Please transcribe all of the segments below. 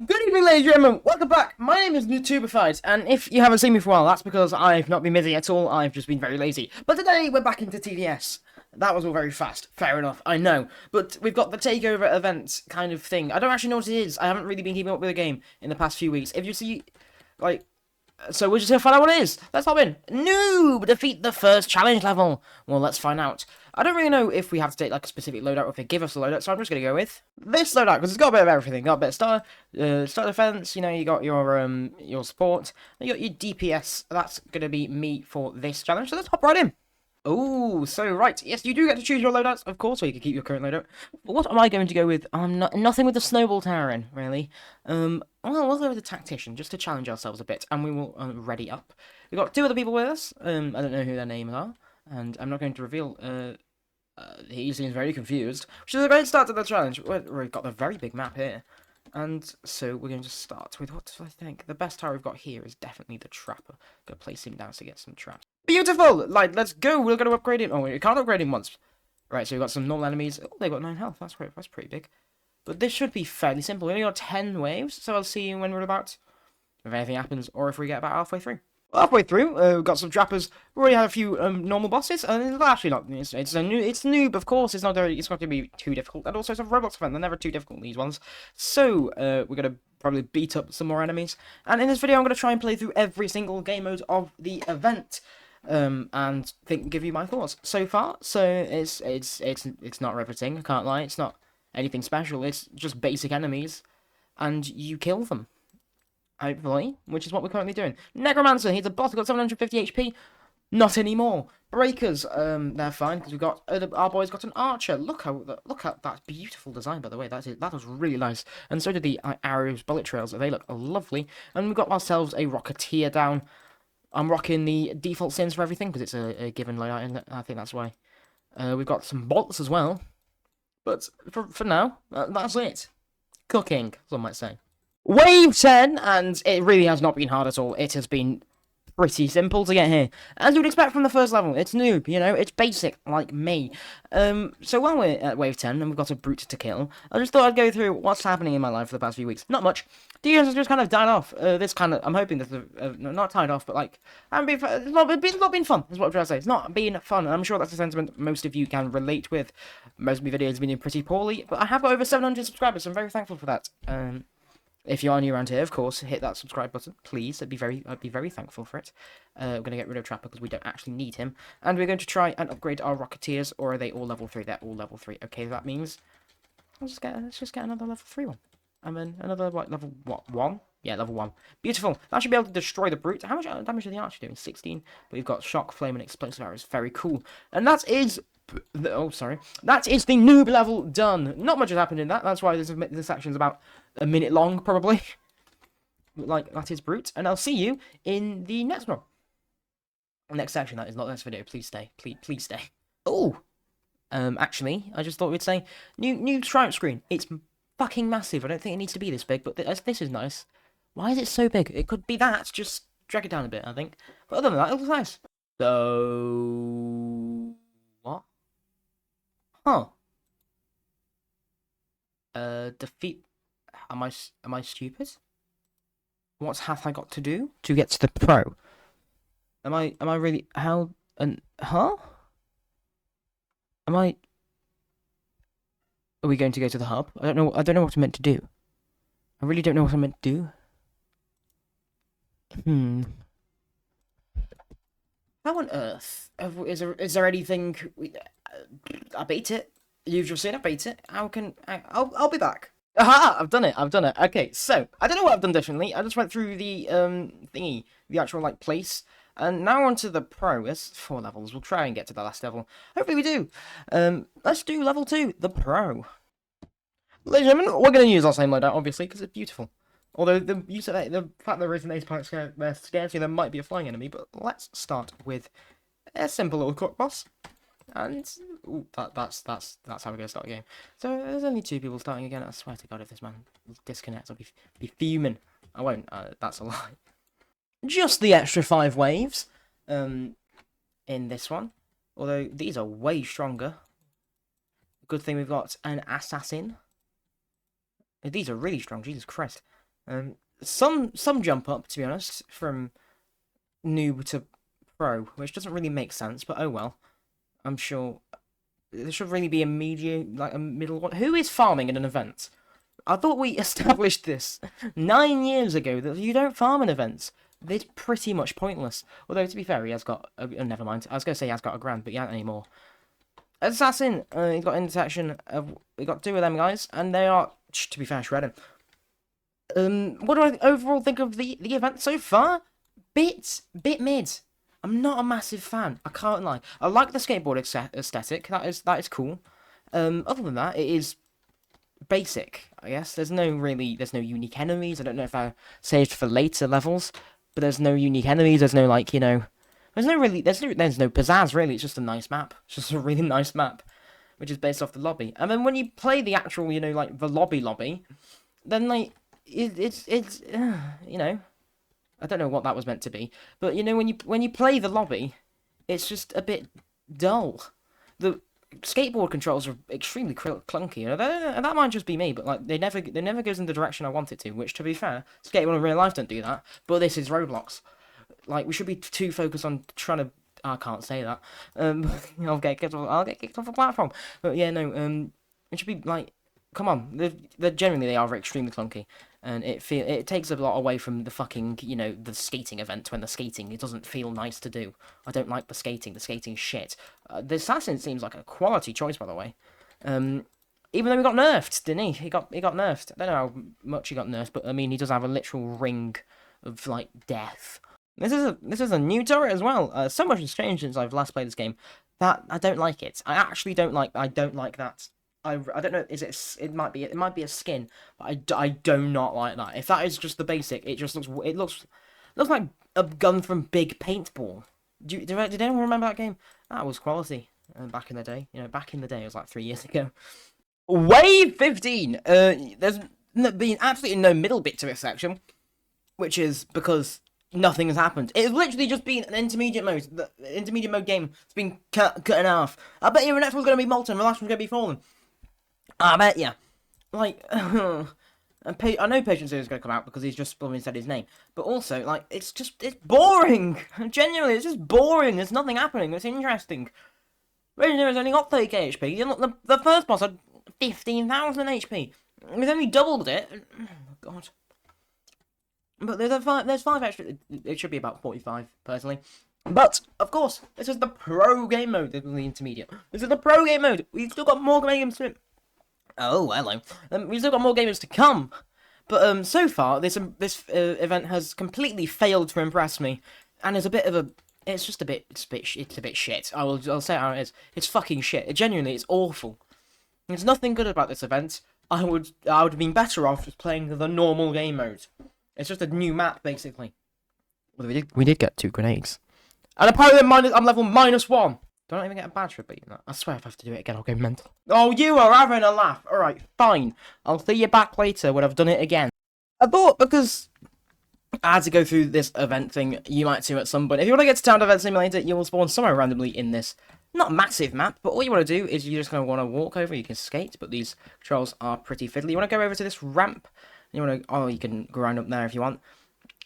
Good evening, ladies and gentlemen. Welcome back. My name is Nutubified, and if you haven't seen me for a while, that's because I've not been busy at all. I've just been very lazy. But today we're back into TDS. That was all very fast. Fair enough, I know. But we've got the Takeover event kind of thing. I don't actually know what it is. I haven't really been keeping up with the game in the past few weeks. If you see, so we're just gonna find out what it is. Let's hop in. Noob! Defeat the first challenge level. Well, let's find out. I don't really know if we have to take like a specific loadout or if they give us a loadout, so I'm just gonna go with this loadout because it's got a bit of everything. Got a bit of star defense. You know, you got your support. You got your DPS. That's gonna be me for this challenge. So let's hop right in. Oh, so right, yes, you do get to choose your loadouts, of course, or you can keep your current loadout. But what am I going to go with? Nothing with the snowball tower in, really. Well, we'll go with the tactician, just to challenge ourselves a bit, and we will ready up. We've got two other people with us. I don't know who their names are, and I'm not going to reveal. He seems very confused, which is a great start to the challenge. We've got a very big map here. And so we're going to start with, what do I think? The best tower we've got here is definitely the trapper. Gonna place him down to get some traps. Beautiful! Like, let's go! We're gonna upgrade him. Oh, we can't upgrade him once. Right, so we've got some normal enemies. Oh, they've got 9 health. That's pretty big. But this should be fairly simple. We only got 10 waves, so I'll see you when we're about. If anything happens, or if we get about halfway through. Halfway through, we've got some trappers. We already had a few normal bosses, and it's actually not. It's noob, of course. It's not going to be too difficult, and also it's a Roblox event. They're never too difficult, these ones. So we're gonna probably beat up some more enemies. And in this video, I'm gonna try and play through every single game mode of the event, and give you my thoughts so far. So it's not riveting. I can't lie. It's not anything special. It's just basic enemies, and you kill them. Hopefully, which is what we're currently doing. Necromancer, he's a boss, got 750 HP. Not anymore. Breakers, they're fine because we've got our boy's got an archer. Look at that beautiful design, by the way. That was really nice. And so did the arrows, bullet trails. They look lovely. And we've got ourselves a rocketeer down. I'm rocking the default skins for everything because it's a given layout, and I think that's why. We've got some bolts as well. But for now, that's it. Cooking, some might say. Wave 10, and it really has not been hard at all. It has been pretty simple to get here. As you would expect from the first level, it's noob, you know, it's basic, like me. So while we're at Wave 10, and we've got a brute to kill, I just thought I'd go through what's happening in my life for the past few weeks. Not much. TDS has just kind of died off. I'm hoping that, not died off, but like, it's not been fun, is what I'm trying to say. It's not been fun, and I'm sure that's a sentiment most of you can relate with. Most of my videos have been doing pretty poorly, but I have got over 700 subscribers, so I'm very thankful for that. If you are new around here, of course, hit that subscribe button, please. I'd be very thankful for it. We're going to get rid of Trapper because we don't actually need him. And we're going to try and upgrade our Rocketeers, or are they all level 3? They're all level 3. Okay, that means let's just get another level 3 one. And then another, level 1? Yeah, level 1. Beautiful. That should be able to destroy the Brute. How much damage are the Archer doing? 16. But we've got Shock, Flame, and Explosive Arrows. Very cool. And that is... That is the noob level done. Not much has happened in that. That's why this section's about a minute long, probably. Like, that is Brute. And I'll see you in the next one. Next section, that is not this video. Please stay. Please stay. Oh! Actually, I just thought we'd say, new stripe screen. It's fucking massive. I don't think it needs to be this big, but this is nice. Why is it so big? It could be that. Just drag it down a bit, I think. But other than that, it looks nice. So... what? Huh. Defeat... Am I stupid? What have I got to do to get to the pro? Am I really... how... and... huh? Are we going to go to the hub? I don't know what I'm meant to do. I really don't know what I'm meant to do. How on earth is there anything? I beat it. You've just seen I beat it. I'll be back. Aha! I've done it. Okay, so I don't know what I've done differently. I just went through the thingy, the actual like place, and now onto the pro. There's 4 levels. We'll try and get to the last level. Hopefully we do. Let's do level 2, the pro. Ladies and gentlemen, we're going to use our same loadout, obviously, because it's beautiful. Although the fact there is an ace pilot scares you, there might be a flying enemy. But let's start with a simple little cook boss, and ooh, that's how we're gonna start a game. So there's only 2 people starting again. I swear to God, if this man disconnects, I'll be fuming. I won't. That's a lie. Just the extra 5 waves, in this one. Although these are way stronger. Good thing we've got an assassin. These are really strong, Jesus Christ. Some jump up, to be honest, from noob to pro, which doesn't really make sense, but oh well. I'm sure there should really be a a middle one. Who is farming in an event? I thought we established this 9 years ago that you don't farm in events. It's pretty much pointless. Although, to be fair, he has got... never mind. I was going to say he has got a grand, but he hasn't anymore. Assassin, he's got intersection. We got two of them guys, and they are, to be fair, shredding. What do I overall think of the event so far? Bit mid. I'm not a massive fan. I can't lie. I like the skateboard aesthetic. That is cool. Other than that, it is basic. I guess there's no unique enemies. I don't know if I saved for later levels, but there's no unique enemies. There's no there's no pizzazz really. It's just a nice map. It's just a really nice map, which is based off the lobby. And then when you play the actual, the lobby, then it's I don't know what that was meant to be, but when you play the lobby, it's just a bit dull. The skateboard controls are extremely clunky, and that might just be me, but they never goes in the direction I want it to. Which, to be fair, skateboard in real life don't do that. But this is Roblox. We should be too focused on trying to. I can't say that. I'll get kicked off a platform. But yeah, no. It should be come on. They generally are extremely clunky, and it takes a lot away from the fucking the skating event when it doesn't feel nice to do. I don't like the skating. The skating's shit. The assassin seems like a quality choice, by the way. Even though he got nerfed, didn't he? He got nerfed. I don't know how much he got nerfed, but I mean he does have a literal ring of death. This is a new turret as well. So much has changed since I've last played this game that I don't like it. I actually don't like. I don't like that. I don't know. It might be a skin, but I do not like that. If that is just the basic, it looks like a gun from Big Paintball. Did anyone remember that game? That was quality back in the day. Back in the day, it was like 3 years ago. Wave 15. There's been absolutely no middle bit to this section, which is because nothing has happened. It's literally just been an intermediate mode. The intermediate mode game has been cut in half. I bet you the next one's going to be Molten, the last one's going to be Fallen. I bet you. I know Patience is going to come out because he's just said his name. But also, it's boring. Genuinely, it's just boring. There's nothing happening. It's interesting. Raging Hero's only got 30k HP. The first boss had 15,000 HP. He's only doubled it. Oh, God. But there's 5 extra. It should be about 45, personally. But, of course, this is the pro game mode. This is the intermediate. This is the pro game mode. We've still got more games to... Oh, hello. We've still got more games to come. But so far, this event has completely failed to impress me. And it's a bit of a... It's a bit shit. I'll say it how it is. It's fucking shit. Genuinely, it's awful. There's nothing good about this event. I would have been better off just playing the normal game mode. It's just a new map, basically. Well, we did get 2 grenades. And apparently I'm level -1. Don't even get a badge for beating that. I swear if I have to do it again, I'll go mental. Oh, you are having a laugh. Alright, fine. I'll see you back later when I've done it again. I thought because I had to go through this event thing, you might too at some point. If you want to get to Town Event Simulator, you will spawn somewhere randomly in this not massive map, but all you want to do is you're just going to want to walk over. You can skate, but these controls are pretty fiddly. You want to go over to this ramp. You can grind up there if you want.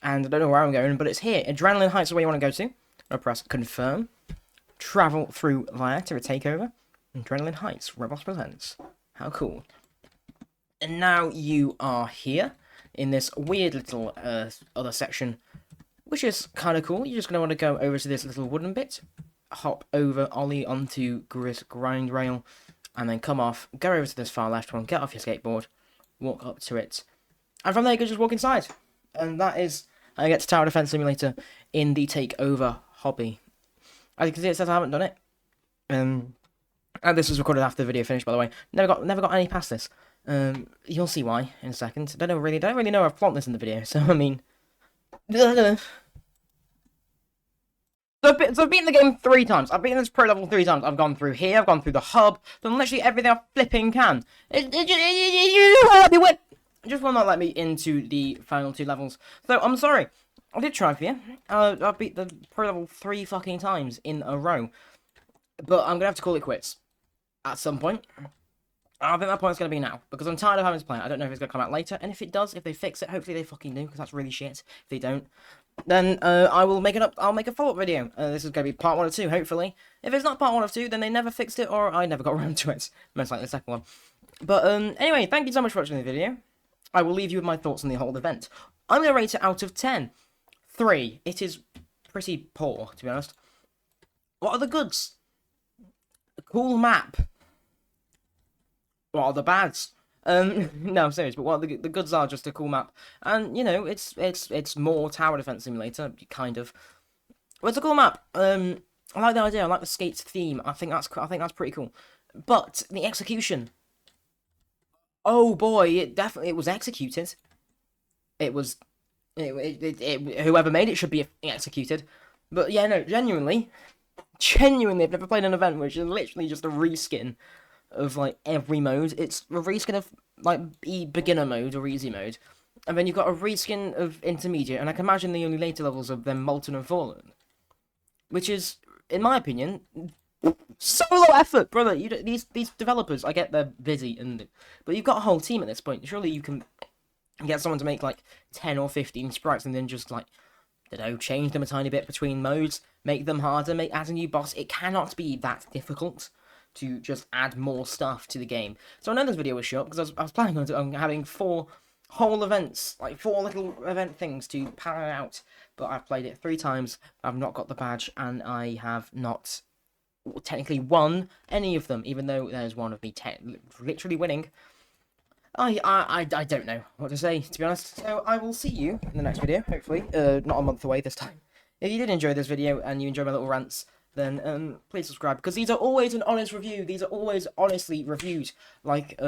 And I don't know where I'm going, but it's here. Adrenaline Heights is where you want to go to. I'm going to press confirm. Travel through there to a takeover. Adrenaline Heights, Roblox Presents. How cool. And now you are here in this weird little other section, which is kind of cool. You're just going to want to go over to this little wooden bit. Hop over, ollie onto grind rail, and then come off. Go over to this far left one, get off your skateboard, walk up to it. And from there, you can just walk inside. And that is how you get to Tower Defense Simulator in the Takeover hobby. As you can see, it says I haven't done it. And this was recorded after the video finished, by the way. Never got any past this. You'll see why in a second. Don't really know I've plonked this in the video, so I mean... So I've beaten the game 3 times. I've beaten this pro level 3 times. I've gone through here, I've gone through the hub, done literally everything I flipping can. It just will not let me into the final 2 levels. So, I'm sorry. I did try for you. I beat the pro level 3 fucking times in a row. But I'm gonna have to call it quits. At some point. I think that point's going to be now, because I'm tired of having to play it. I don't know if it's going to come out later, and if it does, if they fix it, hopefully they fucking do, because that's really shit. If they don't, then I will make it up. I'll make a follow-up video. This is going to be part 1 or 2, hopefully. If it's not part 1 or 2, then they never fixed it, or I never got around to it. Most likely the second one. But anyway, thank you so much for watching the video. I will leave you with my thoughts on the whole event. I'm going to rate it out of 10. 3. It is pretty poor, to be honest. What are the goods? A cool map. What are the bads? No, I'm serious, but what the goods are just a cool map. And, you know, it's more tower defense simulator, kind of. Well, it's a cool map. I like the idea, I like the skates theme. I think that's pretty cool. But the execution. Oh boy, it was executed. It was whoever made it should be executed. But yeah, no, genuinely, I've never played an event which is literally just a reskin of like every mode. It's a reskin of like beginner mode or easy mode, and then you've got a reskin of intermediate, and I can imagine the only later levels of them Molten and Fallen, which is, in my opinion, solo effort, brother. These developers, I get they're busy, but you've got a whole team at this point. Surely you can get someone to make like 10 or 15 sprites and then just like, I don't know, change them a tiny bit between modes, make them harder, add a new boss. It cannot be that difficult to just add more stuff to the game. So I know this video was short because I was planning on having 4 whole events, like 4 little event things to power out, but I've played it 3 times, I've not got the badge, and I have not technically won any of them, even though there's one of me literally winning. I don't know what to say, to be honest. So I will see you in the next video, hopefully. Not a month away this time. If you did enjoy this video and you enjoy my little rants, then please subscribe, because these are always an honest review. These are always honestly reviewed. Like,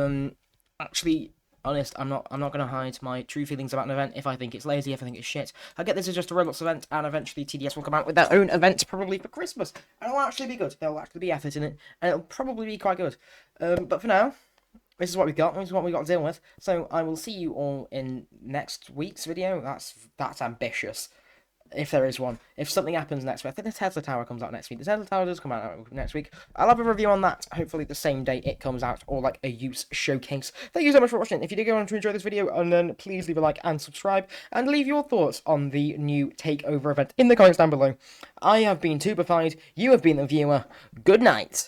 actually honest. I'm not gonna hide my true feelings about an event. If I think it's lazy, if I think it's shit, I get this is just a Roblox event, and eventually TDS will come out with their own event, probably for Christmas, and it'll actually be good. There'll actually be effort in it, and it'll probably be quite good. But for now, this is what we've got. This is what we've got to deal with. So I will see you all in next week's video. That's ambitious. If there is one. If something happens next week. I think the Tesla Tower comes out next week. The Tesla Tower does come out next week. I'll have a review on that, hopefully the same day it comes out, or like a use showcase. Thank you so much for watching. If you did go on to enjoy this video, and then please leave a like and subscribe, and leave your thoughts on the new Takeover event in the comments down below. I have been Tubified. You have been the viewer. Good night.